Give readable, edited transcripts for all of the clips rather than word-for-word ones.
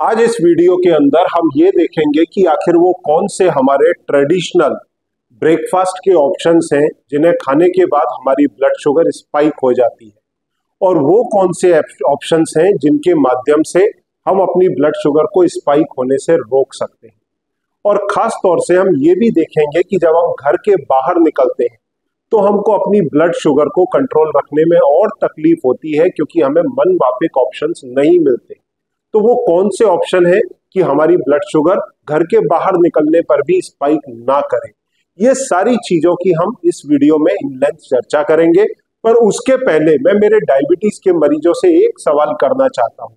आज इस वीडियो के अंदर हम ये देखेंगे कि आखिर वो कौन से हमारे ट्रेडिशनल ब्रेकफास्ट के ऑप्शंस हैं जिन्हें खाने के बाद हमारी ब्लड शुगर स्पाइक हो जाती है, और वो कौन से ऑप्शंस हैं जिनके माध्यम से हम अपनी ब्लड शुगर को स्पाइक होने से रोक सकते हैं। और खास तौर से हम ये भी देखेंगे कि जब हम घर के बाहर निकलते हैं तो हमको अपनी ब्लड शुगर को कंट्रोल रखने में और तकलीफ होती है, क्योंकि हमें मन वाफिक ऑप्शंस नहीं मिलते। तो वो कौन से ऑप्शन है कि हमारी ब्लड शुगर घर के बाहर निकलने पर भी स्पाइक ना करे, ये सारी चीजों की हम इस वीडियो में इन लेंथ चर्चा करेंगे। पर उसके पहले मैं मेरे डायबिटीज के मरीजों से एक सवाल करना चाहता हूं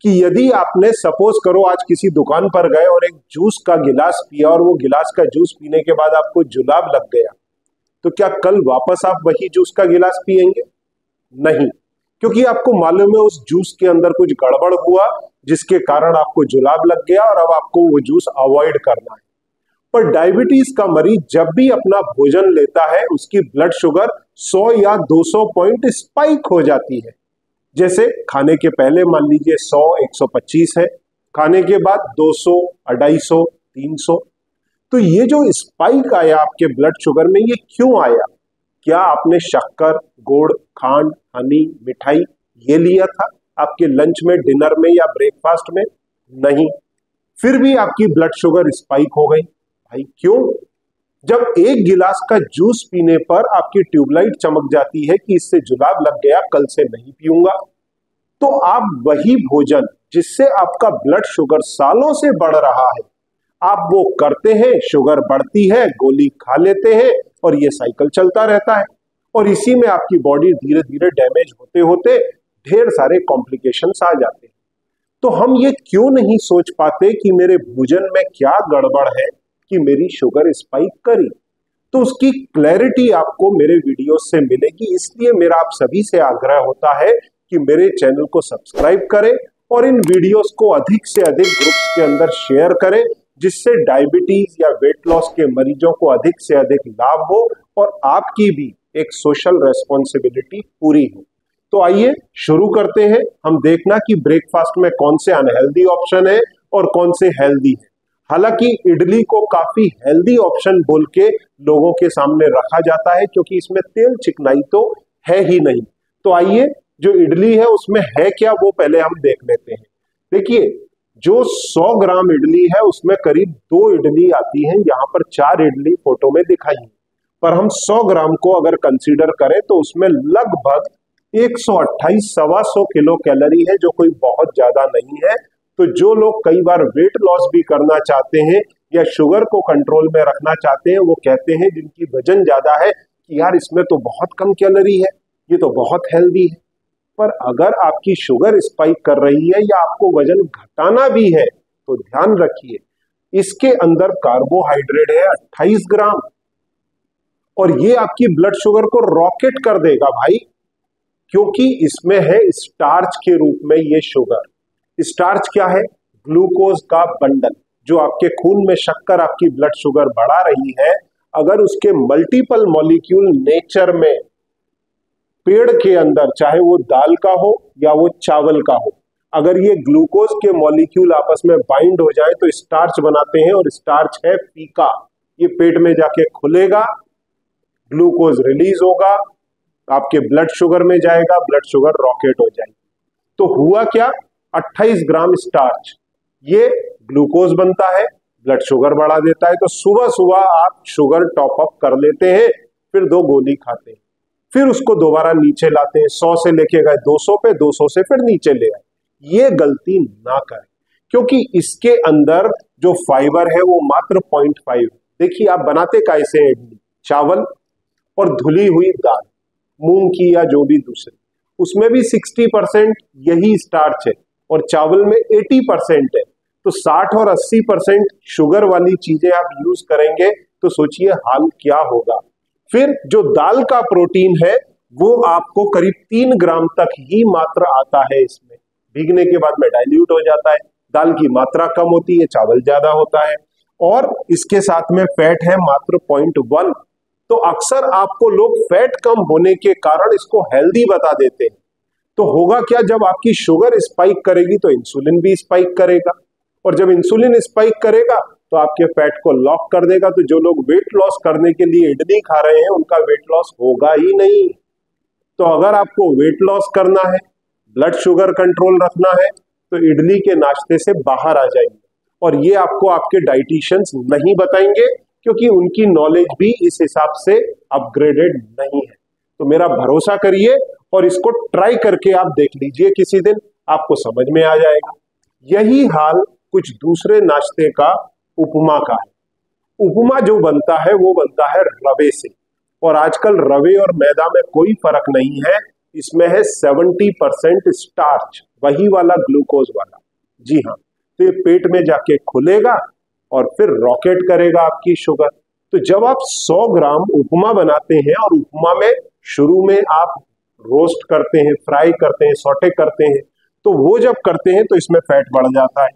कि यदि आपने सपोज करो आज किसी दुकान पर गए और एक जूस का गिलास पिया और वो गिलास का जूस पीने के बाद आपको जुलाब लग गया, तो क्या कल वापस आप वही जूस का गिलास पिएंगे? नहीं, क्योंकि आपको मालूम है उस जूस के अंदर कुछ गड़बड़ हुआ जिसके कारण आपको जुलाब लग गया और अब आपको वो जूस अवॉइड करना है। पर डायबिटीज का मरीज जब भी अपना भोजन लेता है उसकी ब्लड शुगर 100 या 200 पॉइंट स्पाइक हो जाती है। जैसे खाने के पहले मान लीजिए 100 125 है, खाने के बाद 200 250 300। तो ये जो स्पाइक आया आपके ब्लड शुगर में, ये क्यों आया? क्या आपने शक्कर, गुड़, खांड, हनी, मिठाई ये लिया था आपके लंच में, डिनर में या ब्रेकफास्ट में? नहीं, फिर भी आपकी ब्लड शुगर स्पाइक हो गई। भाई क्यों? जब एक गिलास का जूस पीने पर आपकी ट्यूबलाइट चमक जाती है कि इससे जुलाब लग गया, कल से नहीं पीऊंगा, तो आप वही भोजन जिससे आपका ब्लड शुगर सालों से बढ़ रहा है, आप वो करते हैं, शुगर बढ़ती है, गोली खा लेते हैं और ये साइकिल चलता रहता है। और इसी में आपकी बॉडी धीरे धीरे डैमेज होते होते ढेर सारे कॉम्प्लिकेशंस आ जाते हैं। तो हम ये क्यों नहीं सोच पाते कि मेरे भोजन में क्या गड़बड़ है कि मेरी शुगर स्पाइक करी? तो उसकी क्लैरिटी आपको मेरे वीडियोस से मिलेगी। इसलिए मेरा आप सभी से आग्रह होता है कि मेरे चैनल को सब्सक्राइब करें और इन वीडियोस को अधिक से अधिक ग्रुप्स के अंदर शेयर करें, जिससे डायबिटीज या वेट लॉस के मरीजों को अधिक से अधिक लाभ हो और आपकी भी एक सोशल रेस्पॉन्सिबिलिटी पूरी हो। तो आइए शुरू करते हैं। हम देखना कि ब्रेकफास्ट में कौन से अनहेल्दी ऑप्शन है और कौन से हेल्दी है। हालांकि इडली को काफी हेल्दी ऑप्शन बोल के लोगों के सामने रखा जाता है, क्योंकि इसमें तेल चिकनाई तो है ही नहीं। तो आइए जो इडली है उसमें है क्या वो पहले हम देख लेते हैं। देखिए, जो 100 ग्राम इडली है उसमें करीब 2 इडली आती हैं। यहाँ पर 4 इडली फोटो में दिखाई है, पर हम 100 ग्राम को अगर कंसीडर करें तो उसमें लगभग 128 सवा 100 किलो कैलोरी है, जो कोई बहुत ज्यादा नहीं है। तो जो लोग कई बार वेट लॉस भी करना चाहते हैं या शुगर को कंट्रोल में रखना चाहते हैं, वो कहते हैं जिनकी वजन ज्यादा है कि यार इसमें तो बहुत कम कैलोरी है, ये तो बहुत हेल्दी है। पर अगर आपकी शुगर स्पाइक कर रही है या आपको वजन घटाना भी है तो ध्यान रखिए, इसके अंदर कार्बोहाइड्रेट है 28 ग्राम, और ये आपकी ब्लड शुगर को रॉकेट कर देगा भाई, क्योंकि इसमें है स्टार्च के रूप में ये शुगर। स्टार्च क्या है? ग्लूकोज का बंडल, जो आपके खून में शक्कर आपकी ब्लड शुगर बढ़ा रही है। अगर उसके मल्टीपल मॉलिक्यूल नेचर में पेड़ के अंदर, चाहे वो दाल का हो या वो चावल का हो, अगर ये ग्लूकोज के मॉलिक्यूल आपस में बाइंड हो जाए तो स्टार्च बनाते हैं, और स्टार्च है पीका। ये पेट में जाके खुलेगा, ग्लूकोज रिलीज होगा, आपके ब्लड शुगर में जाएगा, ब्लड शुगर रॉकेट हो जाएगी। तो हुआ क्या? 28 ग्राम स्टार्च, ये ग्लूकोज बनता है, ब्लड शुगर बढ़ा देता है। तो सुबह सुबह आप शुगर टॉप अप कर लेते हैं, फिर 2 गोली खाते हैं, फिर उसको दोबारा नीचे लाते हैं। 100 से लेके गए 200 पे, 200 से फिर नीचे ले आए। ये गलती ना करें, क्योंकि इसके अंदर जो फाइबर है वो मात्र 0.5। देखिए आप बनाते कैसे हैं? इडली, चावल और धुली हुई दाल, मूंग की या जो भी दूसरी, उसमें भी 60% यही स्टार्च है और चावल में 80% है। तो 60 और 80% शुगर वाली चीजें आप यूज करेंगे तो सोचिए हाल क्या होगा। फिर जो दाल का प्रोटीन है वो आपको करीब 3 ग्राम तक ही मात्र आता है, इसमें भीगने के बाद में डाइल्यूट हो जाता है। दाल की मात्रा कम होती है, चावल ज्यादा होता है, और इसके साथ में फैट है मात्र 0.1। तो अक्सर आपको लोग फैट कम होने के कारण इसको हेल्दी बता देते हैं। तो होगा क्या, जब आपकी शुगर स्पाइक करेगी तो इंसुलिन भी स्पाइक करेगा, और जब इंसुलिन स्पाइक करेगा तो आपके फैट को लॉक कर देगा। तो जो लोग वेट लॉस करने के लिए इडली खा रहे हैं उनका वेट लॉस होगा ही नहीं। तो अगर आपको वेट लॉस करना है, ब्लड शुगर कंट्रोल रखना है, तो इडली के नाश्ते से बाहर आ जाइए। और ये आपको आपके डाइटिशियंस नहीं बताएंगे, क्योंकि उनकी नॉलेज भी इस हिसाब से अपग्रेडेड नहीं है। तो मेरा भरोसा करिए और इसको ट्राई करके आप देख लीजिए, किसी दिन आपको समझ में आ जाएगा। यही हाल कुछ दूसरे नाश्ते का उपमा का है। उपमा जो बनता है वो बनता है रवे से, और आजकल रवे और मैदा में कोई फर्क नहीं है, इसमें है 70% स्टार्च, वही वाला ग्लूकोज वाला। जी हाँ, तो ये पेट में जाके खुलेगा और फिर रॉकेट करेगा आपकी शुगर। तो जब आप 100 ग्राम उपमा बनाते हैं और उपमा में शुरू में आप रोस्ट करते हैं, फ्राई करते हैं, सॉटे करते हैं, तो वो जब करते हैं तो इसमें फैट बढ़ जाता है।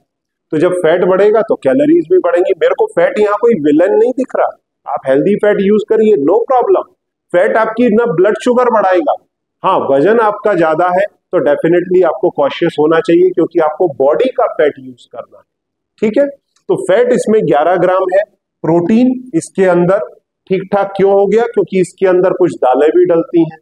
तो जब फैट बढ़ेगा तो कैलोरीज भी बढ़ेंगी। मेरे को फैट यहाँ कोई विलन नहीं दिख रहा, आप हेल्दी फैट यूज करिए, नो प्रॉब्लम। फैट आपकी ना ब्लड शुगर बढ़ाएगा। हाँ, वजन आपका ज्यादा है तो डेफिनेटली आपको कॉशियस होना चाहिए, क्योंकि आपको बॉडी का फैट यूज करना है। ठीक है, तो फैट इसमें 11 ग्राम है। प्रोटीन इसके अंदर ठीक ठाक क्यों हो गया, क्योंकि इसके अंदर कुछ दालें भी डलती हैं,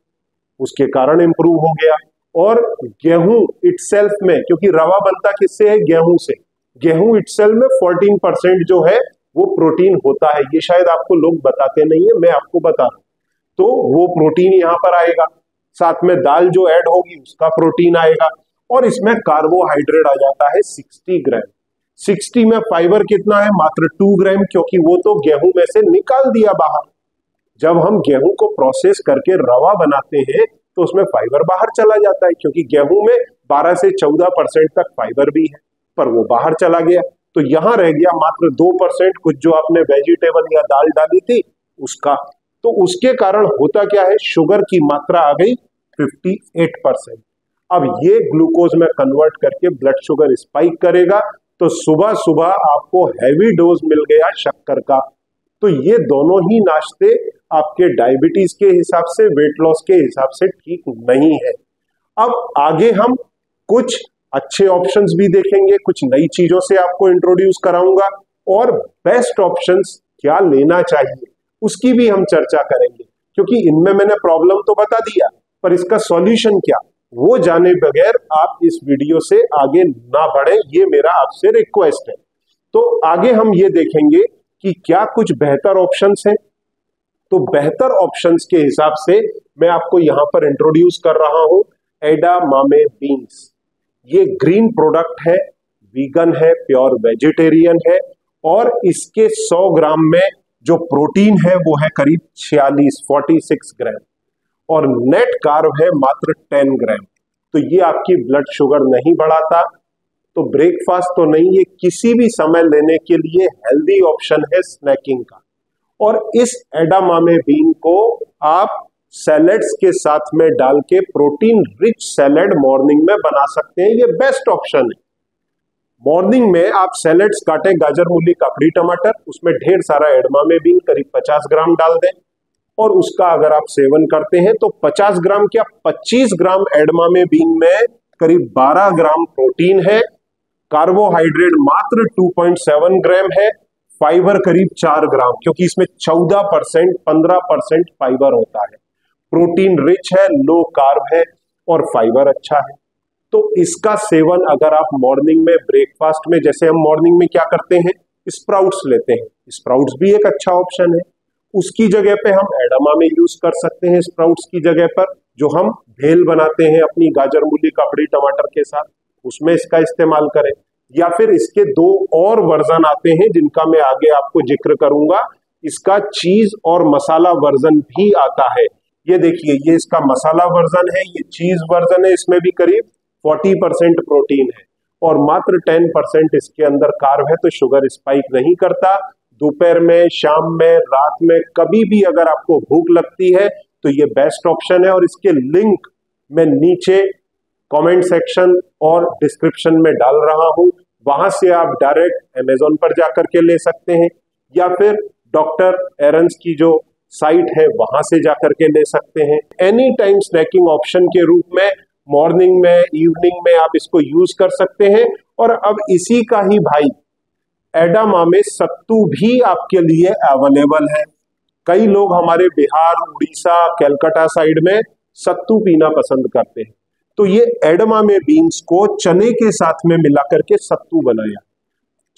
उसके कारण इंप्रूव हो गया। और गेहूं इटसेल्फ में, क्योंकि रवा बनता किससे है, गेहूं से, गेहूं इटसेल्फ में 14% जो है वो प्रोटीन होता है। ये शायद आपको लोग बताते नहीं है, मैं आपको बता रहा हूं। तो वो प्रोटीन यहां पर आएगा, साथ में दाल जो ऐड होगी उसका प्रोटीन आएगा, और इसमें कार्बोहाइड्रेट आ जाता है 60 ग्राम। 60 में फाइबर कितना है, मात्र 2 ग्राम, क्योंकि वो तो गेहूं में से निकाल दिया बाहर। जब हम गेहूं को प्रोसेस करके रवा बनाते हैं तो उसमें फाइबर बाहर चला जाता है, क्योंकि गेहूं में 12 से 14% तक फाइबर भी है, पर वो बाहर चला गया। तो यहां रह गया मात्र 2%, कुछ जो आपने वेजिटेबल या दाल डाली थी उसका। तो उसके कारण होता क्या है, शुगर की मात्रा आ गई 58%। अब ये ग्लूकोज में कन्वर्ट करके ब्लड शुगर स्पाइक करेगा। तो सुबह सुबह आपको हैवी डोज मिल गया शक्कर का। तो ये दोनों ही नाश्ते आपके डायबिटीज के हिसाब से, वेट लॉस के हिसाब से ठीक नहीं है। अब आगे हम कुछ अच्छे ऑप्शंस भी देखेंगे, कुछ नई चीजों से आपको इंट्रोड्यूस कराऊंगा, और बेस्ट ऑप्शंस क्या लेना चाहिए उसकी भी हम चर्चा करेंगे। क्योंकि इनमें मैंने प्रॉब्लम तो बता दिया, पर इसका सॉल्यूशन क्या, वो जाने बगैर आप इस वीडियो से आगे ना बढ़े, ये मेरा आपसे रिक्वेस्ट है। तो आगे हम ये देखेंगे कि क्या कुछ बेहतर ऑप्शंस हैं। तो बेहतर ऑप्शंस के हिसाब से मैं आपको यहां पर इंट्रोड्यूस कर रहा हूं एडामामे बीन्स। ये ग्रीन प्रोडक्ट है, वीगन है, प्योर वेजिटेरियन है, और इसके 100 ग्राम में जो प्रोटीन है वो है करीब 46 ग्राम, और नेट कार्ब है मात्र 10 ग्राम। तो ये आपकी ब्लड शुगर नहीं बढ़ाता। तो ब्रेकफास्ट तो नहीं, ये किसी भी समय लेने के लिए हेल्दी ऑप्शन है स्नैकिंग का। और इस एडामामे बीन को आप सैलेड्स के साथ में डाल के प्रोटीन रिच सैलेड मॉर्निंग में बना सकते हैं, ये बेस्ट ऑप्शन है। मॉर्निंग में आप सैलेड्स काटें, गाजर, मूली, ककड़ी, टमाटर, उसमें ढेर सारा एडामामे बीन करीब 50 ग्राम डाल दें, और उसका अगर आप सेवन करते हैं तो 50 ग्राम क्या 25 ग्राम एडामामे बीन में करीब 12 ग्राम प्रोटीन है, कार्बोहाइड्रेट मात्र 2.7 ग्राम है, फाइबर करीब 4 ग्राम, क्योंकि इसमें 14% 15% फाइबर होता है। प्रोटीन रिच है, लो कार्ब है, और फाइबर अच्छा है। तो इसका सेवन अगर आप मॉर्निंग में ब्रेकफास्ट में, जैसे हम मॉर्निंग में क्या करते हैं, स्प्राउट्स लेते हैं, स्प्राउट्स भी एक अच्छा ऑप्शन है। उसकी जगह पे हम एडामामे यूज कर सकते हैं, स्प्राउट्स की जगह पर जो हम भेल बनाते हैं अपनी गाजर, मूली, ककड़ी, टमाटर के साथ, उसमें इसका इस्तेमाल करें। या फिर इसके 2 और वर्जन आते हैं जिनका मैं आगे आपको जिक्र करूंगा। इसका चीज और मसाला वर्जन भी आता है। ये देखिए, ये इसका मसाला वर्जन है, ये चीज वर्जन है, इसमें भी करीब 40% प्रोटीन है और मात्र 10% इसके अंदर कार्ब है। तो शुगर स्पाइक नहीं करता। दोपहर में, शाम में, रात में, कभी भी अगर आपको भूख लगती है तो ये बेस्ट ऑप्शन है। और इसके लिंक मैं नीचे कमेंट सेक्शन और डिस्क्रिप्शन में डाल रहा हूं, वहां से आप डायरेक्ट अमेजोन पर जाकर के ले सकते हैं, या फिर डॉक्टर एरन्स की जो साइट है वहां से जाकर के ले सकते हैं। एनी टाइम स्नैकिंग ऑप्शन के रूप में मॉर्निंग में, इवनिंग में आप इसको यूज कर सकते हैं। और अब इसी का ही भाई एडामा में सत्तू भी आपके लिए अवेलेबल है। कई लोग हमारे बिहार, उड़ीसा, कलकत्ता साइड में सत्तू पीना पसंद करते हैं। तो ये एडमा में बीन्स को चने के साथ में मिला करके सत्तू बनाया।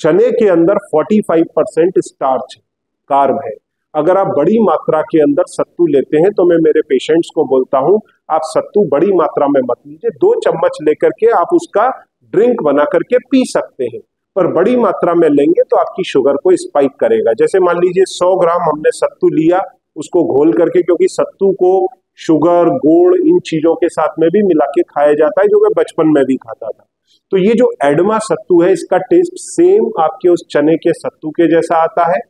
चने के अंदर 45% स्टार्च कार्ब है। अगर आप बड़ी मात्रा के अंदर सत्तू लेते हैं तो मैं मेरे पेशेंट्स को बोलता हूं आप सत्तू बड़ी मात्रा में मत लीजिए, 2 चम्मच लेकर के आप उसका ड्रिंक बना करके पी सकते हैं, पर बड़ी मात्रा में लेंगे तो आपकी शुगर को स्पाइक करेगा। जैसे मान लीजिए 100 ग्राम हमने सत्तू लिया, उसको घोल करके, क्योंकि सत्तू को शुगर, गुड़ इन चीजों के साथ में भी मिला के खाया जाता है, जो मैं बचपन में भी खाता था। तो ये जो एडमा सत्तू है इसका टेस्ट सेम आपके उस चने के सत्तू के जैसा आता है।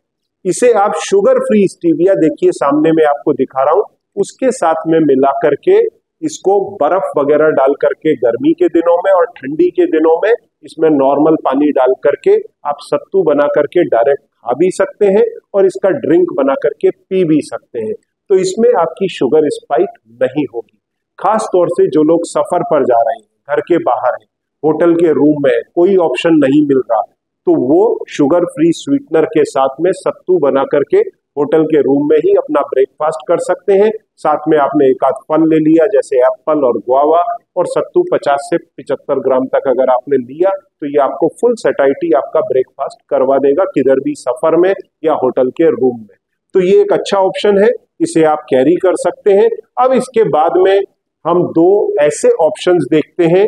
इसे आप शुगर फ्री स्टीविया, देखिए सामने में आपको दिखा रहा हूं, उसके साथ में मिला करके इसको बर्फ वगैरह डाल करके गर्मी के दिनों में और ठंडी के दिनों में इसमें नॉर्मल पानी डाल करके आप सत्तू बना करके डायरेक्ट खा भी सकते हैं और इसका ड्रिंक बना करके पी भी सकते हैं। तो इसमें आपकी शुगर स्पाइक नहीं होगी। खास तौर से जो लोग सफर पर जा रहे हैं, घर के बाहर हैं, होटल के रूम में कोई ऑप्शन नहीं मिल रहा, तो वो शुगर फ्री स्वीटनर के साथ में सत्तू बना करके होटल के रूम में ही अपना ब्रेकफास्ट कर सकते हैं। साथ में आपने एक आध फल ले लिया जैसे एप्पल और गुआवा, और सत्तू 50 से 75 ग्राम तक अगर आपने लिया तो ये आपको फुल सैटिस्फाइड आपका ब्रेकफास्ट करवा देगा, किधर भी सफर में या होटल के रूम में। तो ये एक अच्छा ऑप्शन है, इसे आप कैरी कर सकते हैं। अब इसके बाद में हम 2 ऐसे ऑप्शंस देखते हैं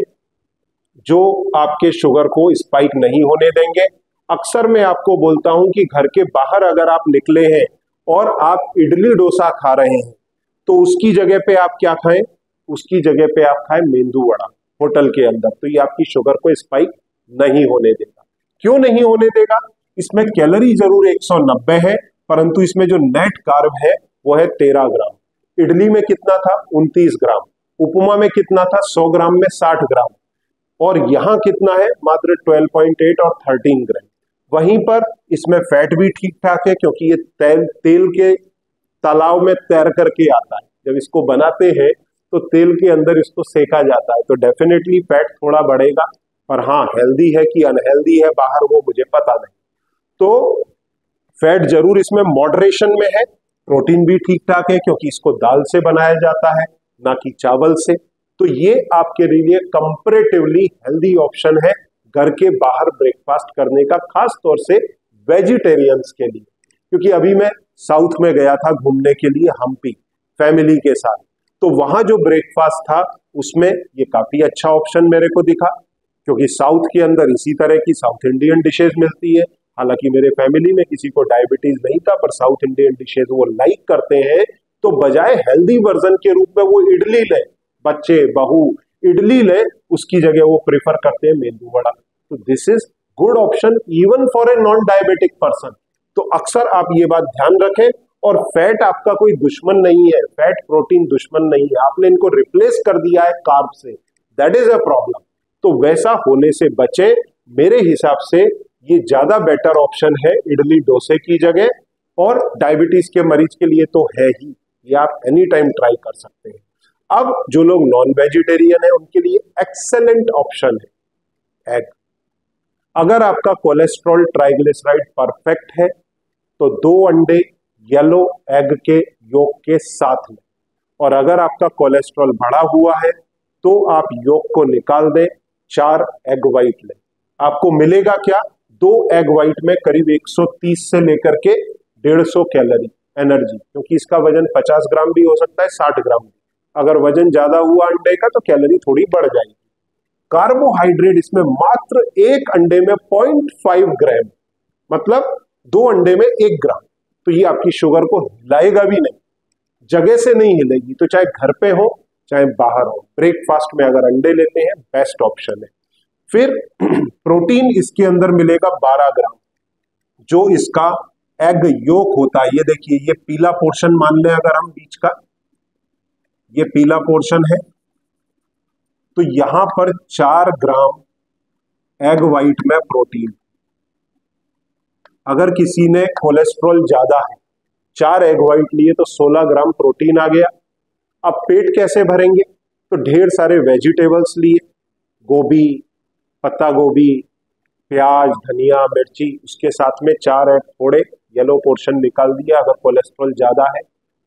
जो आपके शुगर को स्पाइक नहीं होने देंगे। अक्सर मैं आपको बोलता हूं कि घर के बाहर अगर आप निकले हैं और आप इडली डोसा खा रहे हैं तो उसकी जगह पे आप क्या खाएं, उसकी जगह पे आप खाएं मेंदू वड़ा होटल के अंदर, तो ये आपकी शुगर को स्पाइक नहीं होने देगा। क्यों नहीं होने देगा? इसमें कैलोरी जरूर 190 है, परंतु इसमें जो नेट कार्ब है वो है 13 ग्राम। इडली में कितना था? 29 ग्राम। उपमा में कितना था? 100 ग्राम में 60 ग्राम। और यहां कितना है? मात्र 12.8 और 13 ग्राम। वहीं पर इसमें फैट भी ठीक ठाक है, क्योंकि ये तेल के तालाब में तैर करके आता है। जब इसको बनाते हैं तो तेल के अंदर इसको सेका जाता है, तो डेफिनेटली फैट थोड़ा बढ़ेगा। पर हाँ, हेल्दी है कि अनहेल्दी है बाहर वो मुझे पता नहीं। तो फैट जरूर इसमें मॉडरेशन में है। प्रोटीन भी ठीक ठाक है, क्योंकि इसको दाल से बनाया जाता है ना कि चावल से। तो ये आपके लिए कंपैरेटिवली हेल्दी ऑप्शन है घर के बाहर ब्रेकफास्ट करने का, खास तौर से वेजिटेरियंस के लिए। क्योंकि अभी मैं साउथ में गया था घूमने के लिए हम्पी फैमिली के साथ, तो वहां जो ब्रेकफास्ट था उसमें ये काफी अच्छा ऑप्शन मेरे को दिखा, क्योंकि साउथ के अंदर इसी तरह की साउथ इंडियन डिशेज मिलती है। हालांकि मेरे फैमिली में किसी को डायबिटीज नहीं था, पर साउथ इंडियन डिशेज वो लाइक करते हैं, तो बजाय हेल्दी वर्जन के रूप में वो इडली ले, बच्चे बहू इडली ले, उसकी जगह वो प्रेफर करते हैं मेंदू वड़ा। तो this is good option even for a non diabetic person. तो अक्सर आप ये बात ध्यान रखें। और फैट आपका कोई दुश्मन नहीं है, फैट प्रोटीन दुश्मन नहीं है, आपने इनको रिप्लेस कर दिया है कार्ब से, दैट इज अ प्रॉब्लम। तो वैसा होने से बचे। मेरे हिसाब से ये ज्यादा बेटर ऑप्शन है इडली डोसे की जगह, और डायबिटीज के मरीज के लिए तो है ही, ये आप एनी टाइम ट्राई कर सकते हैं। अब जो लोग नॉन वेजिटेरियन है उनके लिए एक्सेलेंट ऑप्शन है एग। अगर आपका कोलेस्ट्रॉल, ट्राइग्लिसराइड परफेक्ट है तो 2 अंडे येलो एग के योक के साथ में, और अगर आपका कोलेस्ट्रॉल बढ़ा हुआ है तो आप योक को निकाल दें, 4 एग वाइट लें। आपको मिलेगा क्या? 2 एग वाइट में करीब 130 से लेकर के 150 कैलोरी एनर्जी, क्योंकि इसका वजन 50 ग्राम भी हो सकता है, 60 ग्राम भी। अगर वजन ज्यादा हुआ अंडे का तो कैलोरी थोड़ी बढ़ जाएगी। कार्बोहाइड्रेट इसमें मात्र 1 अंडे में 0.5 ग्राम, मतलब 2 अंडे में 1 ग्राम। तो ये आपकी शुगर को हिलाएगा भी नहीं, जगह से नहीं हिलेगी। तो चाहे घर पे हो चाहे बाहर हो, ब्रेकफास्ट में अगर अंडे लेते हैं बेस्ट ऑप्शन है। फिर प्रोटीन इसके अंदर मिलेगा 12 ग्राम, जो इसका एग योक होता है। ये देखिए, ये पीला पोर्शन मान लें अगर हम बीच का, ये पीला पोर्शन है, तो यहां पर 4 ग्राम एग वाइट में प्रोटीन। अगर किसी ने कोलेस्ट्रॉल ज्यादा है, 4 एग वाइट लिए तो 16 ग्राम प्रोटीन आ गया। अब पेट कैसे भरेंगे? तो ढेर सारे वेजिटेबल्स लिए, गोभी, पत्ता गोभी, प्याज, धनिया, मिर्ची, उसके साथ में 4 एग थोड़े येलो पोर्शन निकाल दिया। अगर कोलेस्ट्रॉल ज़्यादा है,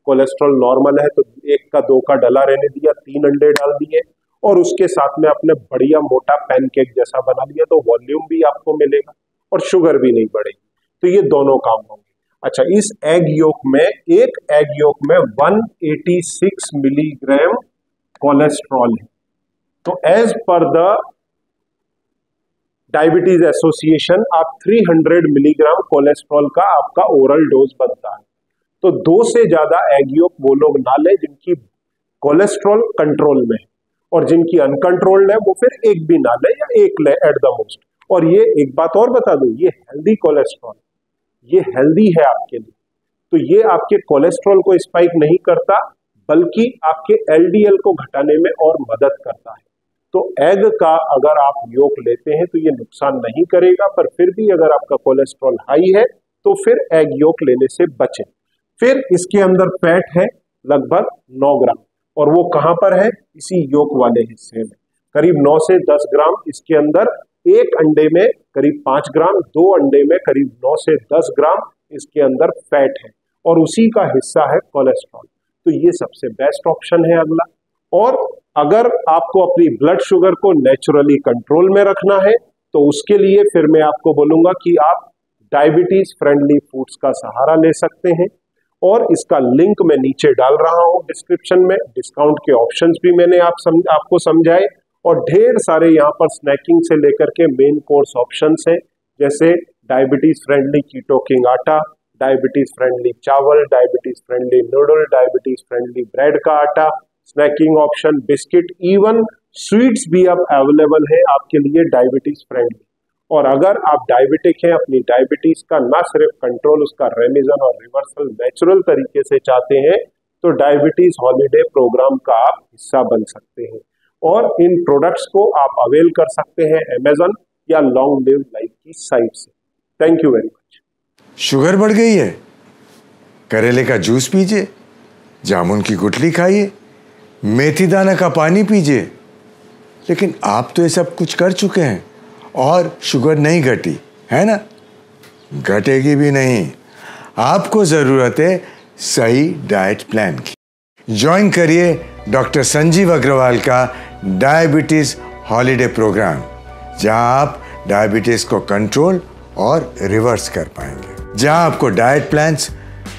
कोलेस्ट्रॉल नॉर्मल है तो 1 का 2 का डला रहने दिया, 3 अंडे डाल दिए और उसके साथ में आपने बढ़िया मोटा पैनकेक जैसा बना लिया, तो वॉल्यूम भी आपको मिलेगा और शुगर भी नहीं बढ़ेगी। तो ये दोनों काम होंगे। अच्छा, इस एग योक में, एक एग योक में 186 मिलीग्राम कोलेस्ट्रॉल है। तो as per the diabetes association आप 300 मिलीग्राम कोलेस्ट्रॉल का आपका ओरल डोज बनता है। तो 2 से ज्यादा एग योक वो लोग ना लें जिनकी कोलेस्ट्रॉल कंट्रोल में है, और जिनकी अनकंट्रोल्ड है वो फिर एक भी ना ले या एक ले एट द मोस्ट। और ये एक बात और बता दूं, ये हेल्दी कोलेस्ट्रॉल, ये हेल्दी है आपके लिए। तो ये आपके कोलेस्ट्रॉल को स्पाइक नहीं करता बल्कि आपके एलडीएल को घटाने में और मदद करता है। तो एग का अगर आप योक लेते हैं तो ये नुकसान नहीं करेगा, पर फिर भी अगर आपका कोलेस्ट्रॉल हाई है तो फिर एग योक लेने से बचें। फिर इसके अंदर फैट है लगभग 9 ग्राम, और वो कहां पर है? इसी योक वाले हिस्से में, करीब 9 से 10 ग्राम इसके अंदर। एक अंडे में करीब 5 ग्राम, 2 अंडे में करीब 9 से 10 ग्राम इसके अंदर फैट है, और उसी का हिस्सा है कोलेस्ट्रॉल। तो ये सबसे बेस्ट ऑप्शन है अगला। और अगर आपको अपनी ब्लड शुगर को नेचुरली कंट्रोल में रखना है तो उसके लिए फिर मैं आपको बोलूंगा कि आप डायबिटीज फ्रेंडली फूड्स का सहारा ले सकते हैं, और इसका लिंक मैं नीचे डाल रहा हूं डिस्क्रिप्शन में। डिस्काउंट के ऑप्शंस भी मैंने आपको समझाए, और ढेर सारे यहाँ पर स्नैकिंग से लेकर के मेन कोर्स ऑप्शंस हैं, जैसे डायबिटीज फ्रेंडली कीटो किंग आटा, डायबिटीज फ्रेंडली चावल, diabetes friendly noodle, diabetes friendly bread का आटा, snacking option, biscuit, even sweets भी अब अवेलेबल है आपके लिए डायबिटीज फ्रेंडली। और अगर आप डायबिटिक हैं, अपनी डायबिटीज का ना सिर्फ कंट्रोल, उसका रेमिजन और रिवर्सल नेचुरल तरीके से चाहते हैं, तो डायबिटीज हॉलीडे प्रोग्राम का आप हिस्सा बन सकते हैं, और इन प्रोडक्ट्स को आप अवेल कर सकते हैं अमेजन या लॉन्ग लिव लाइफ की साइट से। Thank you very much. Sugar बढ़ गई है? करेले का जूस पीजिए, जामुन की गुठली खाइए, मेथी दाना का पानी पीजिए। लेकिन आप तो ये सब कुछ कर चुके हैं और शुगर नहीं घटी, है ना? घटेगी भी नहीं। आपको जरूरत है सही डाइट प्लान की। ज्वाइन करिए डॉक्टर संजीव अग्रवाल का डायबिटीज हॉलीडे प्रोग्राम, जहां आप डायबिटीज को कंट्रोल और रिवर्स कर पाएंगे, जहां आपको diet plans,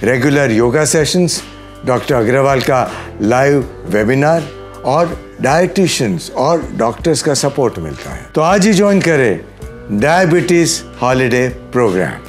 regular yoga sessions, doctor Agrawal का लाइव वेबिनार और डाइटिशियंस और डॉक्टर्स का सपोर्ट मिलता है। तो आज ही ज्वाइन करें डायबिटीज हॉलीडे प्रोग्राम।